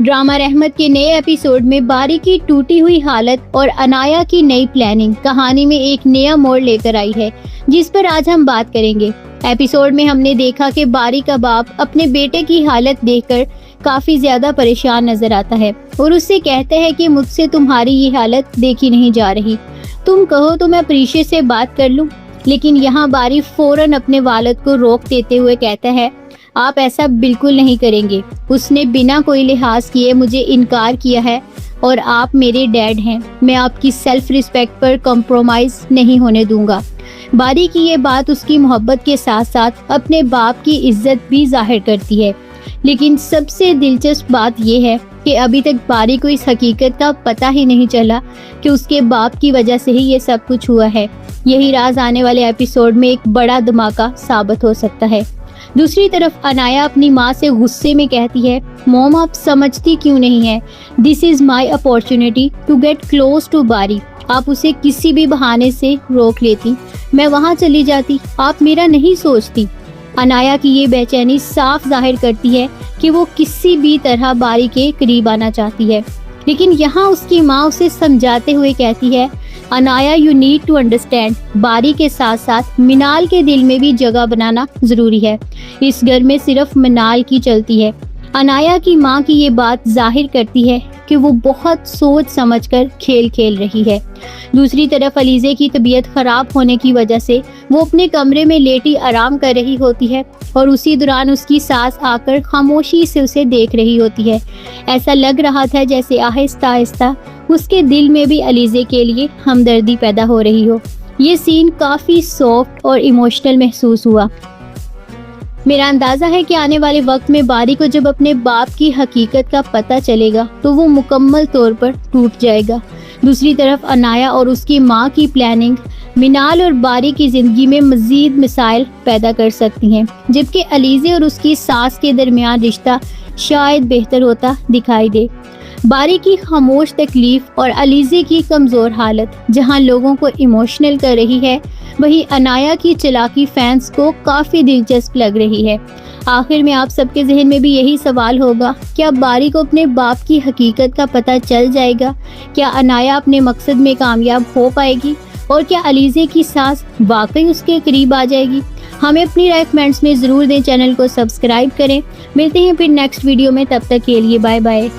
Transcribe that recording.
Drama रहमत के नए एपिसोड में बारी की टूटी हुई हालत और अनाया की नई प्लानिंग कहानी में एक नया मोड़ लेकर आई है, जिस पर आज हम बात करेंगे। एपिसोड में हमने देखा कि बारी का बाप अपने बेटे की हालत देखकर काफी ज्यादा परेशान नजर आता है और उससे कहते हैं कि मुझसे तुम्हारी ये हालत देखी नहीं जा रही, तुम कहो तो मैं प्रीशे से बात कर लूं। लेकिन यहाँ बारी फौरन अपने वालिद को रोक देते हुए कहता है, आप ऐसा बिल्कुल नहीं करेंगे। उसने बिना कोई लिहाज किए मुझे इनकार किया है और आप मेरे डैड हैं। मैं आपकी सेल्फ रिस्पेक्ट पर कॉम्प्रोमाइज नहीं होने दूंगा। बारी की ये बात उसकी मोहब्बत के साथ साथ अपने बाप की इज्जत भी जाहिर करती है। लेकिन सबसे दिलचस्प बात यह है कि अभी तक बारी को इस हकीकत का पता ही नहीं चला कि उसके बाप की वजह से ही ये सब कुछ हुआ है। यही राज आने वाले एपिसोड में एक बड़ा धमाका साबित हो सकता है। दूसरी तरफ अनाया अपनी माँ से गुस्से में कहती है, मॉम आप समझती क्यों नहीं है, this is my opportunity to get close to Bari. आप उसे किसी भी बहाने से रोक लेती, मैं वहाँ चली जाती, आप मेरा नहीं सोचती। अनाया की ये बेचैनी साफ जाहिर करती है कि वो किसी भी तरह बारी के करीब आना चाहती है। लेकिन यहाँ उसकी माँ उसे समझाते हुए कहती है, Anaya you need to understand, Bari के साथ साथ मिनाल के दिल में भी जगह बनाना जरूरी है। इस घर में सिर्फ मिनाल की चलती है। अनाया की माँ की ये बात जाहिर करती है कि वो बहुत सोच समझकर खेल खेल रही है। दूसरी तरफ अलीज़े की तबीयत खराब होने की वजह से वो अपने कमरे में लेटी आराम कर रही होती है और उसी दौरान उसकी सास आकर खामोशी से उसे देख रही होती है। ऐसा लग रहा था जैसे आहिस्ता आहिस्ता उसके दिल में भी अलीज़े के लिए हमदर्दी पैदा हो रही हो। ये सीन काफ़ी सॉफ्ट और इमोशनल महसूस हुआ। मेरा अंदाज़ा है कि आने वाले वक्त में बारी को जब अपने बाप की हकीकत का पता चलेगा तो वो मुकम्मल तौर पर टूट जाएगा। दूसरी तरफ अनाया और उसकी माँ की प्लानिंग मिनाल और बारी की ज़िंदगी में मज़ीद मिसाइल पैदा कर सकती हैं, जबकि अलीज़े और उसकी सास के दरमियान रिश्ता शायद बेहतर होता दिखाई दे। बारी की खामोश तकलीफ और अलीज़े की कमज़ोर हालत जहां लोगों को इमोशनल कर रही है, वहीं अनाया की चालाकी फैंस को काफ़ी दिलचस्प लग रही है। आखिर में आप सबके जहन में भी यही सवाल होगा, क्या बारी को अपने बाप की हकीकत का पता चल जाएगा? क्या अनाया अपने मकसद में कामयाब हो पाएगी? और क्या अलीज़े की सास वाकई उसके करीब आ जाएगी? हमें अपनी राय कमेंट्स में ज़रूर दें। चैनल को सब्सक्राइब करें। मिलते हैं फिर नेक्स्ट वीडियो में, तब तक के लिए बाय बाय।